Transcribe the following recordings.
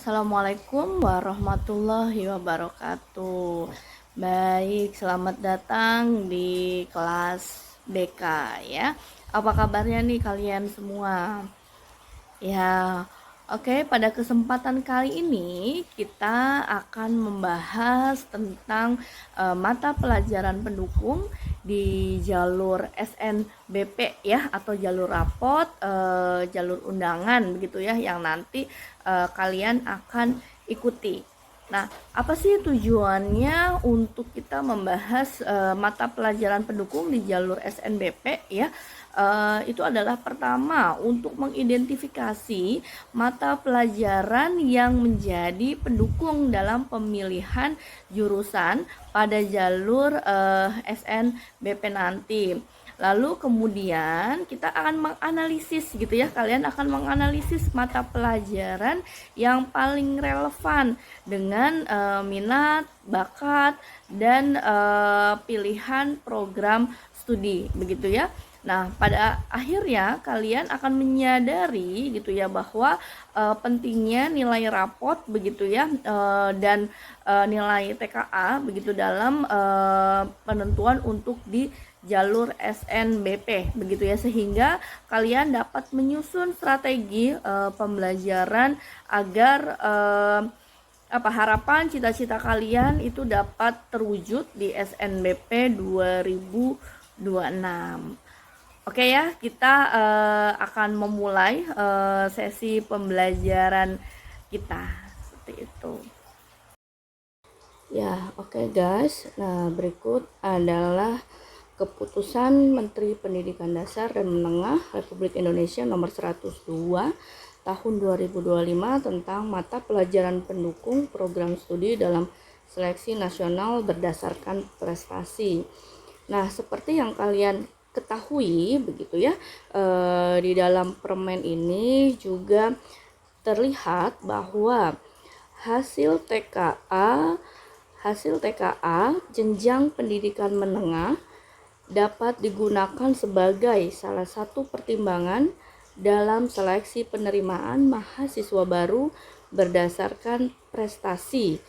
Assalamualaikum warahmatullahi wabarakatuh. Baik, selamat datang di kelas BK ya. Apa kabarnya nih kalian semua? Ya, oke, pada kesempatan kali ini kita akan membahas tentang mata pelajaran pendukung di jalur SNBP ya, atau jalur rapot, jalur undangan begitu ya, yang nanti kalian akan ikuti. Nah, apa sih tujuannya untuk kita membahas mata pelajaran pendukung di jalur SNBP ya? Itu adalah pertama untuk mengidentifikasi mata pelajaran yang menjadi pendukung dalam pemilihan jurusan pada jalur SNBP nanti. Lalu kemudian kita akan menganalisis gitu ya, kalian akan menganalisis mata pelajaran yang paling relevan dengan minat, bakat, dan pilihan program studi begitu ya. Nah, pada akhirnya kalian akan menyadari gitu ya bahwa pentingnya nilai rapot begitu ya, dan nilai TKA begitu dalam penentuan untuk di jalur SNBP begitu ya, sehingga kalian dapat menyusun strategi pembelajaran agar harapan cita-cita kalian itu dapat terwujud di SNBP 2026. Oke ya, kita akan memulai sesi pembelajaran kita seperti itu. Ya, oke guys. Nah, berikut adalah keputusan Menteri Pendidikan Dasar dan Menengah Republik Indonesia nomor 102 tahun 2025 tentang mata pelajaran pendukung program studi dalam seleksi nasional berdasarkan prestasi. Nah, seperti yang kalian ketahui begitu ya, di dalam permen ini juga terlihat bahwa hasil TKA jenjang pendidikan menengah dapat digunakan sebagai salah satu pertimbangan dalam seleksi penerimaan mahasiswa baru berdasarkan prestasi.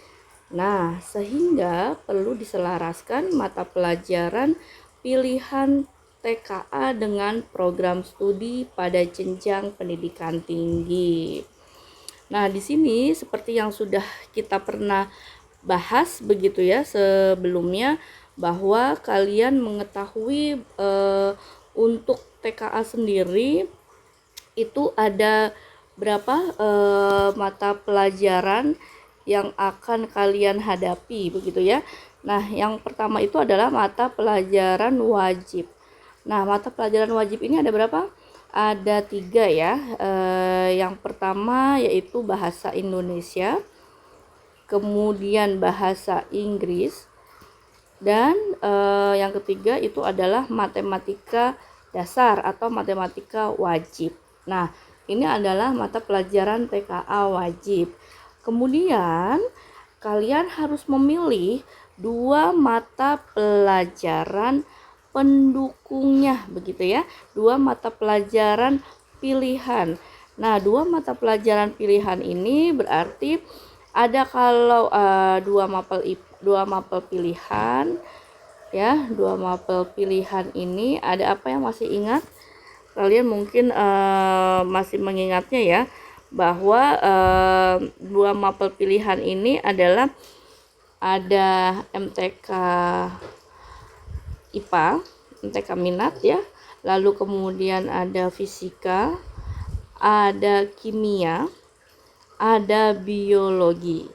Nah, sehingga perlu diselaraskan mata pelajaran pilihan TKA dengan program studi pada jenjang pendidikan tinggi. Nah, di sini seperti yang sudah kita pernah bahas begitu ya sebelumnya, bahwa kalian mengetahui untuk TKA sendiri itu ada berapa mata pelajaran yang akan kalian hadapi begitu ya. Nah, yang pertama itu adalah mata pelajaran wajib. Nah, mata pelajaran wajib ini ada berapa? Ada 3 ya. Yang pertama yaitu bahasa Indonesia, kemudian bahasa Inggris, dan yang ketiga itu adalah matematika dasar atau matematika wajib. Nah, ini adalah mata pelajaran TKA wajib. Kemudian kalian harus memilih 2 mata pelajaran pendukungnya begitu ya, 2 mata pelajaran pilihan. Nah, 2 mata pelajaran pilihan ini berarti ada kalau 2 mapel pilihan ya, 2 mapel pilihan ini ada apa yang masih ingat? Kalian mungkin masih mengingatnya ya, bahwa 2 mapel pilihan ini adalah ada MTK IPA, MTK minat ya, lalu kemudian ada fisika, ada kimia, ada biologi,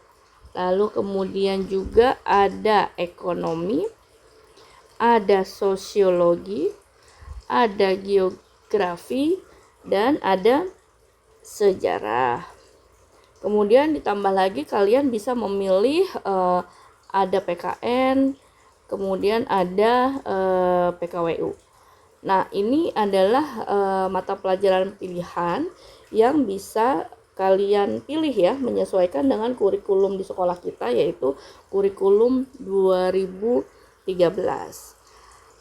lalu kemudian juga ada ekonomi, ada sosiologi, ada geografi, dan ada sejarah. Kemudian ditambah lagi kalian bisa memilih ada PKN, kemudian ada PKWU. Nah, ini adalah mata pelajaran pilihan yang bisa kalian pilih ya, menyesuaikan dengan kurikulum di sekolah kita, yaitu kurikulum 2013.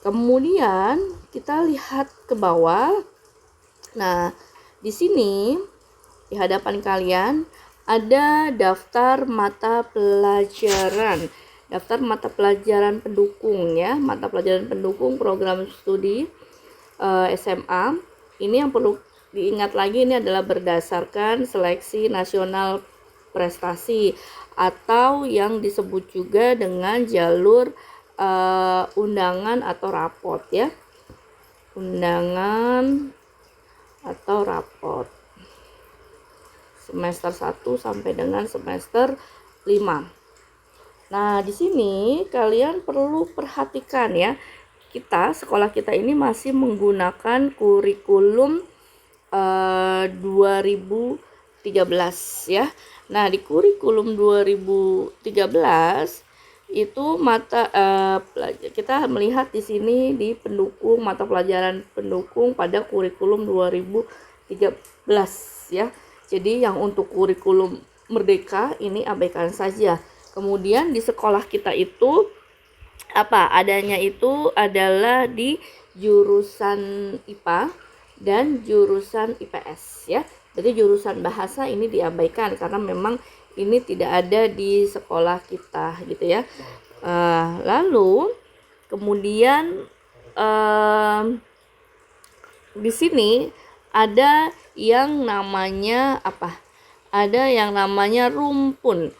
Kemudian kita lihat ke bawah. Nah, di sini di hadapan kalian ada daftar mata pelajaran. Daftar mata pelajaran pendukung ya, mata pelajaran pendukung program studi SMA. Ini yang perlu diingat lagi, ini adalah berdasarkan seleksi nasional prestasi atau yang disebut juga dengan jalur undangan atau rapot ya. Undangan atau rapot. Semester 1 sampai dengan semester 5. Nah, di sini kalian perlu perhatikan ya. Sekolah kita ini masih menggunakan kurikulum 2013 ya. Nah, di kurikulum 2013 itu kita melihat di sini di pendukung mata pelajaran pendukung pada kurikulum 2013 ya. Jadi yang untuk kurikulum merdeka ini abaikan saja. Kemudian di sekolah kita itu adanya itu adalah di jurusan IPA dan jurusan IPS ya. Jadi jurusan bahasa ini diabaikan karena memang ini tidak ada di sekolah kita gitu ya. Lalu kemudian di sini ada yang namanya Ada yang namanya rumpun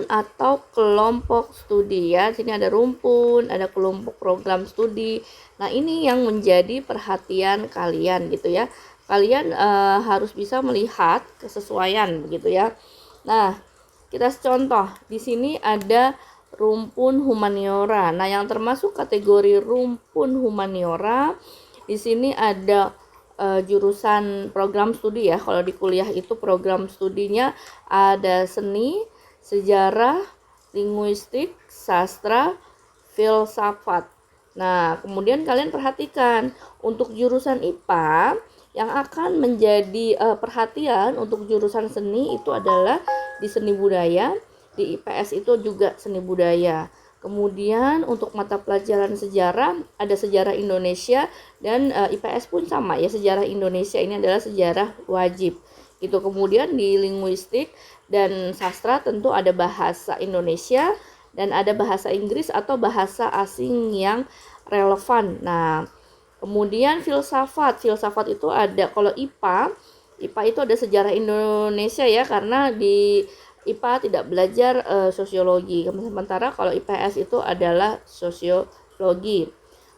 atau kelompok studi ya. Sini ada rumpun, ada kelompok program studi. Nah, ini yang menjadi perhatian kalian gitu ya. Kalian harus bisa melihat kesesuaian begitu ya. Nah, kita contoh di sini ada rumpun humaniora. Nah, yang termasuk kategori rumpun humaniora di sini ada jurusan program studi ya. Kalau di kuliah itu program studinya ada seni, sejarah, linguistik, sastra, filsafat. Nah, kemudian kalian perhatikan untuk jurusan IPA yang akan menjadi perhatian untuk jurusan seni itu adalah di seni budaya, di IPS itu juga seni budaya. Kemudian untuk mata pelajaran sejarah ada sejarah Indonesia dan IPS pun sama ya, sejarah Indonesia ini adalah sejarah wajib. Gitu. Kemudian di linguistik dan sastra tentu ada bahasa Indonesia dan ada bahasa Inggris atau bahasa asing yang relevan. Nah, kemudian filsafat itu ada kalau IPA itu ada sejarah Indonesia ya, karena di IPA tidak belajar sosiologi. Sementara kalau IPS itu adalah sosiologi.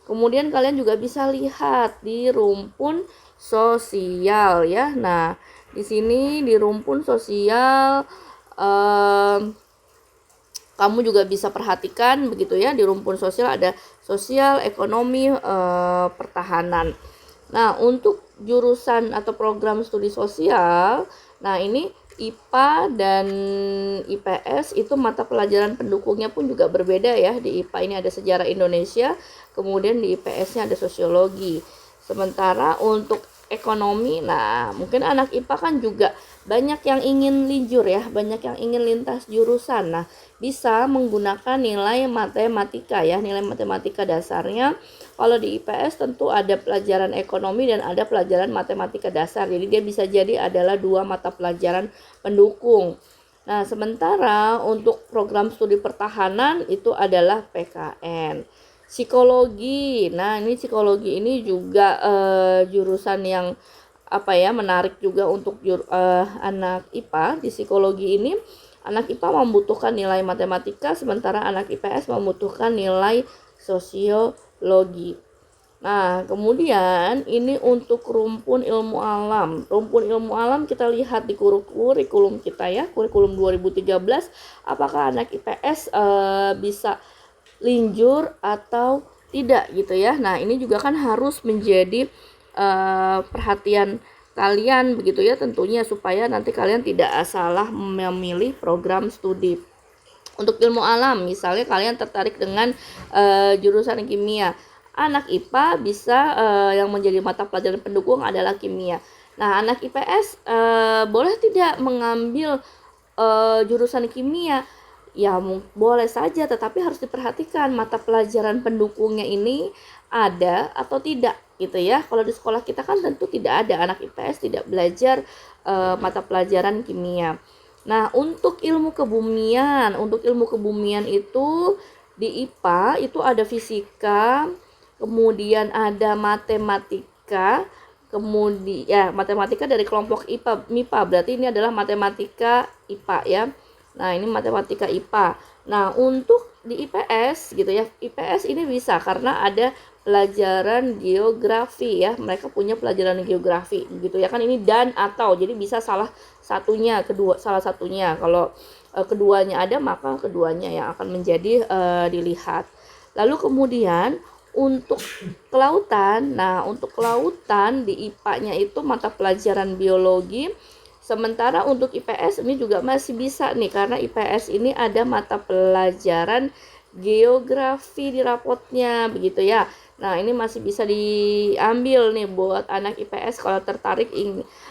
Kemudian kalian juga bisa lihat di rumpun sosial ya. Nah, di sini di rumpun sosial kamu juga bisa perhatikan begitu ya. Di rumpun sosial ada sosial, ekonomi, pertahanan. Nah, untuk jurusan atau program studi sosial, nah ini IPA dan IPS itu mata pelajaran pendukungnya pun juga berbeda ya. Di IPA ini ada sejarah Indonesia, kemudian di IPS-nya ada sosiologi. Sementara untuk ekonomi, nah mungkin anak IPA kan juga banyak yang ingin linjur ya, banyak yang ingin lintas jurusan. Nah, bisa menggunakan nilai matematika ya, nilai matematika dasarnya. Kalau di IPS tentu ada pelajaran ekonomi dan ada pelajaran matematika dasar. Jadi dia bisa jadi adalah dua mata pelajaran pendukung. Nah, sementara untuk program studi pertahanan itu adalah PKN. Psikologi. Nah, ini psikologi ini juga jurusan yang menarik juga untuk anak IPA. Di psikologi ini anak IPA membutuhkan nilai matematika, sementara anak IPS membutuhkan nilai sosiologi. Nah, kemudian ini untuk rumpun ilmu alam. Rumpun ilmu alam kita lihat di kurikulum kita ya, kurikulum 2013, apakah anak IPS bisa linjur atau tidak gitu ya. Nah, ini juga kan harus menjadi perhatian kalian begitu ya, tentunya supaya nanti kalian tidak salah memilih program studi. Untuk ilmu alam, misalnya kalian tertarik dengan jurusan kimia, anak IPA bisa yang menjadi mata pelajaran pendukung adalah kimia. Nah, anak IPS boleh tidak mengambil jurusan kimia? Ya boleh saja, tetapi harus diperhatikan mata pelajaran pendukungnya ini ada atau tidak gitu ya. Kalau di sekolah kita kan tentu tidak ada, anak IPS tidak belajar mata pelajaran kimia. Nah, untuk ilmu kebumian itu di IPA itu ada fisika, kemudian ada matematika, kemudian ya matematika dari kelompok IPA MIPA, berarti ini adalah matematika IPA ya. Nah, ini matematika IPA. Nah, untuk di IPS gitu ya, IPS ini bisa karena ada pelajaran geografi ya, mereka punya pelajaran geografi gitu ya kan, ini dan atau, jadi bisa salah satunya, salah satunya. Kalau keduanya ada, maka keduanya yang akan menjadi dilihat. Lalu kemudian untuk kelautan, nah untuk kelautan di IPA-nya itu mata pelajaran biologi. Sementara untuk IPS ini juga masih bisa nih, karena IPS ini ada mata pelajaran geografi di rapotnya begitu ya. Nah, ini masih bisa diambil nih buat anak IPS kalau tertarik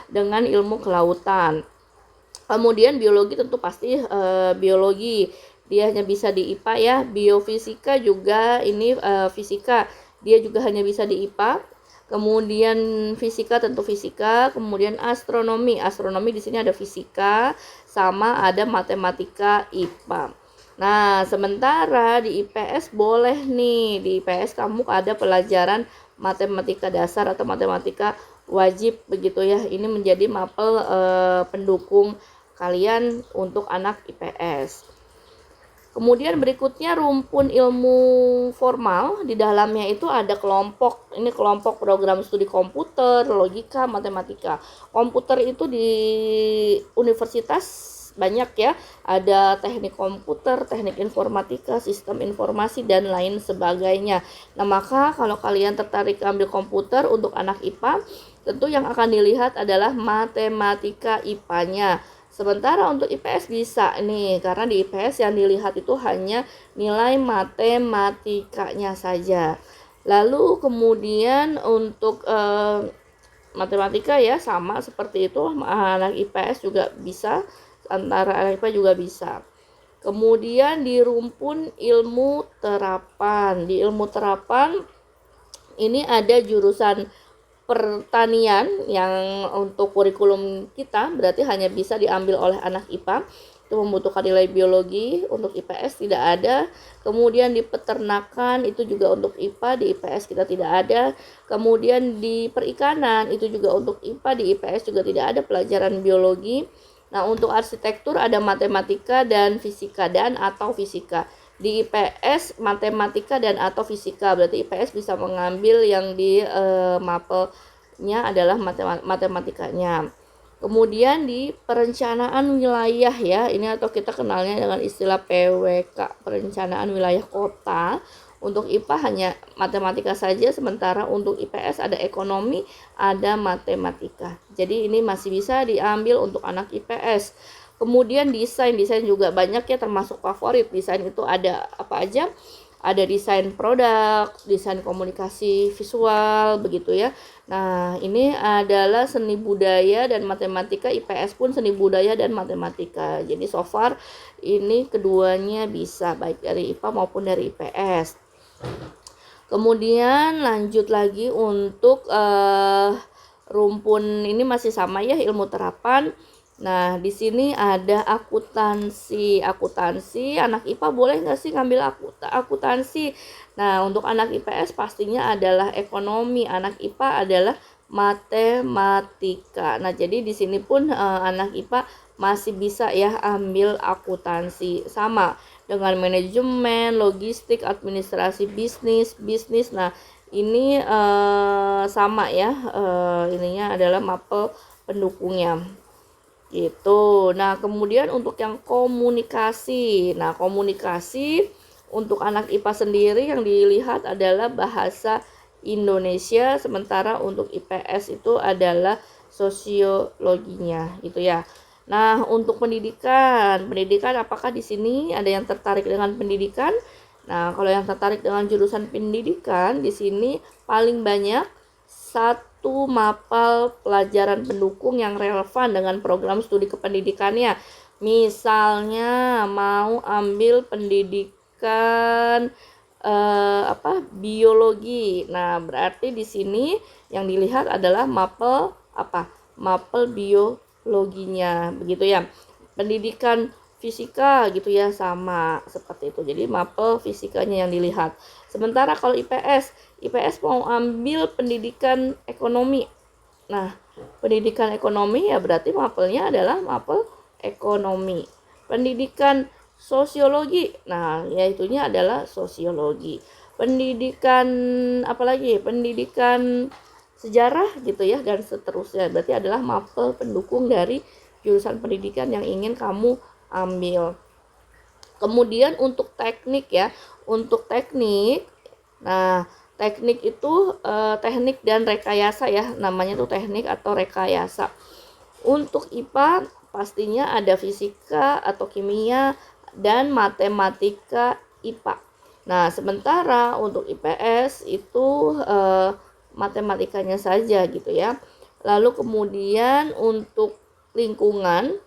dengan ilmu kelautan. Kemudian biologi tentu pasti biologi. Dia hanya bisa di IPA ya. Biofisika juga ini fisika. Dia juga hanya bisa di IPA. Kemudian fisika tentu fisika, kemudian astronomi. Astronomi di sini ada fisika sama ada matematika IPA. Nah, sementara di IPS boleh nih, di IPS kamu ada pelajaran matematika dasar atau matematika wajib begitu ya. Ini menjadi mapel pendukung kalian untuk anak IPS. Kemudian berikutnya rumpun ilmu formal, di dalamnya itu ada kelompok, ini kelompok program studi komputer, logika, matematika. Komputer itu di universitas banyak ya, ada teknik komputer, teknik informatika, sistem informasi, dan lain sebagainya. Nah, maka kalau kalian tertarik ambil komputer untuk anak IPA, tentu yang akan dilihat adalah matematika IPA-nya. Sementara untuk IPS bisa nih, karena di IPS yang dilihat itu hanya nilai matematikanya saja. Lalu kemudian untuk matematika ya sama seperti itu, anak IPS juga bisa, antara anak IPA juga bisa. Kemudian di rumpun ilmu terapan, di ilmu terapan ini ada jurusan pertanian yang untuk kurikulum kita berarti hanya bisa diambil oleh anak IPA, itu membutuhkan nilai biologi. Untuk IPS tidak ada. Kemudian di peternakan itu juga untuk IPA, di IPS kita tidak ada. Kemudian di perikanan itu juga untuk IPA, di IPS juga tidak ada pelajaran biologi. Nah, untuk arsitektur ada matematika dan fisika dan atau fisika. Di IPS matematika dan atau fisika, berarti IPS bisa mengambil yang di mapelnya adalah matematikanya. Kemudian di perencanaan wilayah ya, ini atau kita kenalnya dengan istilah PWK, perencanaan wilayah kota. Untuk IPA hanya matematika saja, sementara untuk IPS ada ekonomi, ada matematika. Jadi ini masih bisa diambil untuk anak IPS. Kemudian desain juga banyak ya, termasuk favorit. Desain itu ada apa aja? Ada desain produk, desain komunikasi visual begitu ya. Nah, ini adalah seni budaya dan matematika. IPS pun seni budaya dan matematika. Jadi so far ini keduanya bisa, baik dari IPA maupun dari IPS. Kemudian lanjut lagi untuk rumpun ini masih sama ya, ilmu terapan. Nah, di sini ada akuntansi. Akuntansi, anak IPA boleh nggak sih ngambil akuntansi? Nah, untuk anak IPS pastinya adalah ekonomi, anak IPA adalah matematika. Nah, jadi di sini pun anak IPA masih bisa ya ambil akuntansi, sama dengan manajemen, logistik, administrasi bisnis. Nah, ini sama ya, ininya adalah mapel pendukungnya gitu. Nah, kemudian untuk yang komunikasi. Nah, komunikasi untuk anak IPA sendiri yang dilihat adalah bahasa Indonesia, sementara untuk IPS itu adalah sosiologinya gitu ya. Nah, untuk pendidikan apakah di sini ada yang tertarik dengan pendidikan? Nah, kalau yang tertarik dengan jurusan pendidikan, di sini paling banyak satu mapel pelajaran pendukung yang relevan dengan program studi kependidikannya. Misalnya mau ambil pendidikan biologi. Nah, berarti di sini yang dilihat adalah mapel mapel biologinya, begitu ya. Pendidikan fisika gitu ya, sama seperti itu. Jadi mapel fisikanya yang dilihat. Sementara kalau IPS mau ambil pendidikan ekonomi. Nah, pendidikan ekonomi ya berarti mapelnya adalah mapel ekonomi. Pendidikan sosiologi, nah yaitunya adalah sosiologi. Pendidikan apalagi? Pendidikan sejarah gitu ya, dan seterusnya. Berarti adalah mapel pendukung dari jurusan pendidikan yang ingin kamu ambil. Kemudian untuk teknik ya, untuk teknik, nah teknik itu teknik dan rekayasa ya, namanya tuh teknik atau rekayasa. Untuk IPA pastinya ada fisika atau kimia dan matematika IPA. Nah, sementara untuk IPS itu matematikanya saja gitu ya. Lalu kemudian untuk lingkungan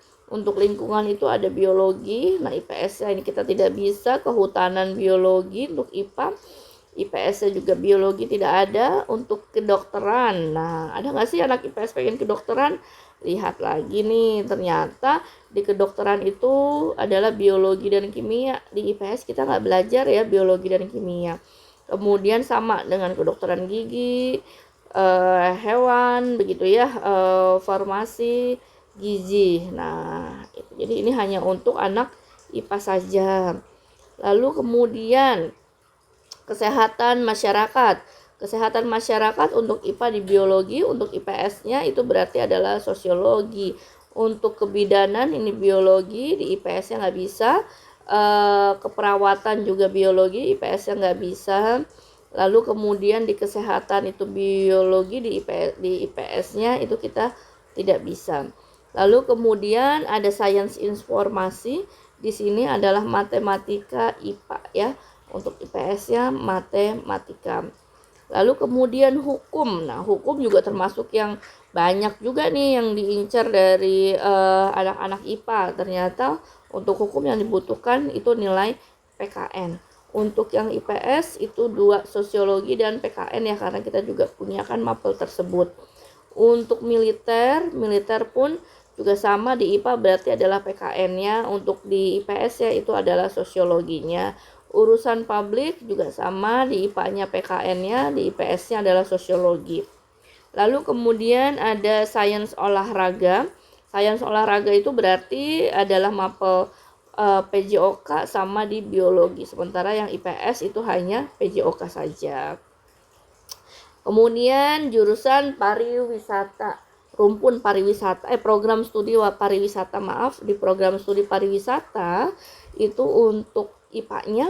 itu ada biologi. Nah, IPS-nya ini kita tidak bisa, kehutanan biologi untuk IPA. IPS-nya juga biologi tidak ada. Untuk kedokteran, nah ada nggak sih anak IPS pengen kedokteran? Lihat lagi nih, ternyata di kedokteran itu adalah biologi dan kimia. Di IPS kita nggak belajar ya biologi dan kimia. Kemudian sama dengan kedokteran gigi, hewan, begitu ya, farmasi, gizi. Nah, jadi ini hanya untuk anak IPA saja. Lalu kemudian kesehatan masyarakat. Kesehatan masyarakat untuk IPA di biologi, untuk IPS-nya itu berarti adalah sosiologi. Untuk kebidanan ini biologi, di IPS-nya nggak bisa. Keperawatan juga biologi, IPS-nya nggak bisa. Lalu kemudian di kesehatan itu biologi, di IPS-nya itu kita tidak bisa. Lalu kemudian ada sains informasi, di sini adalah matematika IPA ya. Untuk IPS-nya matematika. Lalu kemudian hukum. Nah, hukum juga termasuk yang banyak juga nih yang diincar dari anak-anak IPA. Ternyata untuk hukum yang dibutuhkan itu nilai PKN. Untuk yang IPS itu 2 sosiologi dan PKN ya, karena kita juga punya kan mapel tersebut. Untuk militer pun juga sama, di IPA berarti adalah PKN-nya. Untuk di IPS ya itu adalah sosiologinya. Urusan publik juga sama, di IPA-nya PKN-nya, di IPS-nya adalah sosiologi. Lalu kemudian ada sains olahraga. Sains olahraga itu berarti adalah mapel PJOK sama di biologi. Sementara yang IPS itu hanya PJOK saja. Kemudian jurusan pariwisata, rumpun pariwisata, program studi pariwisata, di program studi pariwisata itu untuk IPA-nya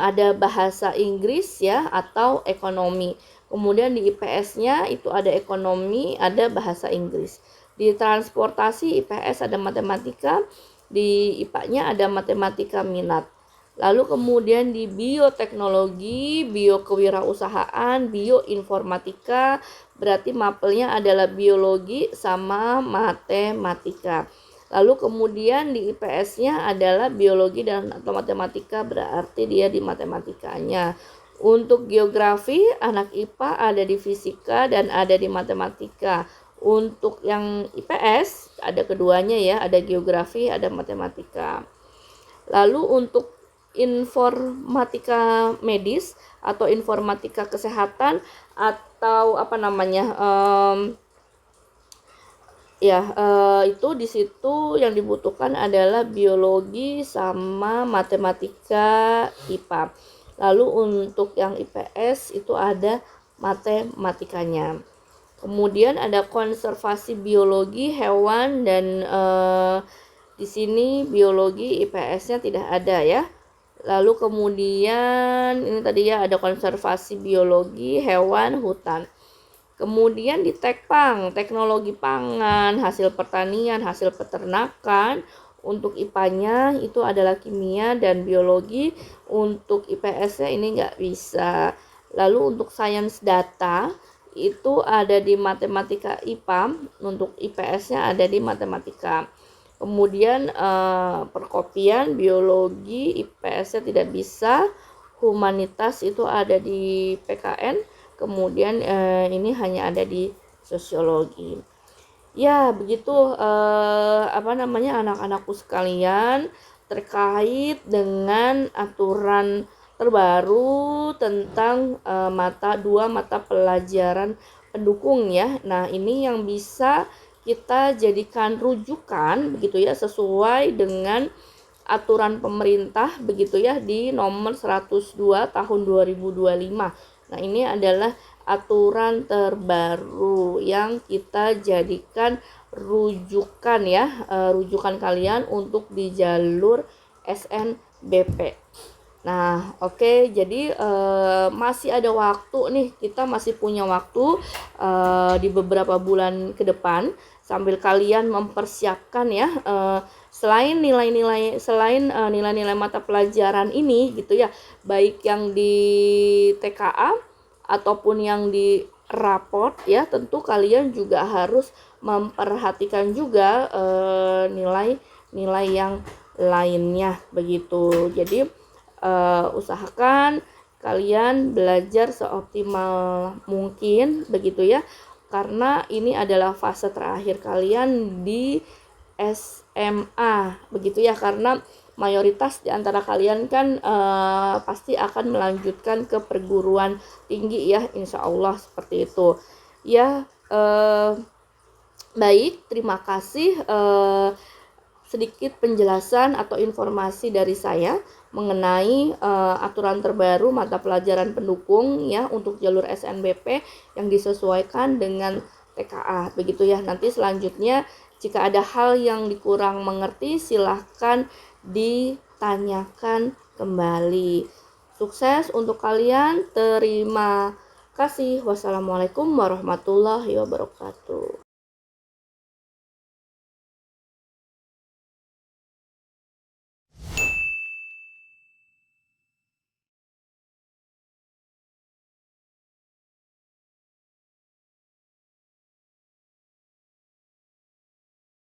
ada bahasa Inggris ya atau ekonomi. Kemudian di IPS-nya itu ada ekonomi, ada bahasa Inggris. Di transportasi IPS ada matematika, di IPA-nya ada matematika minat. Lalu kemudian di bioteknologi, biokewirausahaan, bioinformatika, berarti mapelnya adalah biologi sama matematika. Lalu kemudian di IPS-nya adalah biologi dan atau matematika, berarti dia di matematikanya. Untuk geografi, anak IPA ada di fisika dan ada di matematika. Untuk yang IPS ada keduanya ya, ada geografi, ada matematika. Lalu untuk informatika medis atau informatika kesehatan atau itu di situ yang dibutuhkan adalah biologi sama matematika IPA. Lalu untuk yang IPS itu ada matematikanya. Kemudian ada konservasi biologi hewan dan di sini biologi IPS-nya tidak ada ya. Lalu kemudian ini tadi ya ada konservasi biologi hewan hutan. Kemudian di Tekpang, teknologi pangan, hasil pertanian, hasil peternakan. Untuk IPA-nya itu adalah kimia dan biologi. Untuk IPS-nya ini nggak bisa. Lalu untuk sains data itu ada di matematika IPA. Untuk IPS-nya ada di matematika. Kemudian perkopian, biologi, IPS-nya tidak bisa. humanitas itu ada di PKN, kemudian ini hanya ada di sosiologi. Ya, begitu anak-anakku sekalian terkait dengan aturan terbaru tentang dua mata pelajaran pendukung ya. Nah, ini yang bisa kita jadikan rujukan begitu ya, sesuai dengan aturan pemerintah begitu ya di nomor 102 tahun 2025. Nah, ini adalah aturan terbaru yang kita jadikan rujukan ya, rujukan kalian untuk di jalur SNBP. Nah, oke, jadi masih ada waktu nih, kita masih punya waktu di beberapa bulan ke depan sambil kalian mempersiapkan ya, selain nilai-nilai mata pelajaran ini gitu ya, baik yang di TKA ataupun yang di raport ya, tentu kalian juga harus memperhatikan juga nilai-nilai yang lainnya begitu. Jadi usahakan kalian belajar seoptimal mungkin begitu ya, karena ini adalah fase terakhir kalian di SMA begitu ya, karena mayoritas di antara kalian kan pasti akan melanjutkan ke perguruan tinggi ya, insya Allah seperti itu ya. Baik, terima kasih, sedikit penjelasan atau informasi dari saya mengenai aturan terbaru mata pelajaran pendukung ya untuk jalur SNBP yang disesuaikan dengan TKA begitu ya. Nanti selanjutnya jika ada hal yang dikurang mengerti silahkan ditanyakan kembali. Sukses untuk kalian, terima kasih. Wassalamualaikum warahmatullahi wabarakatuh.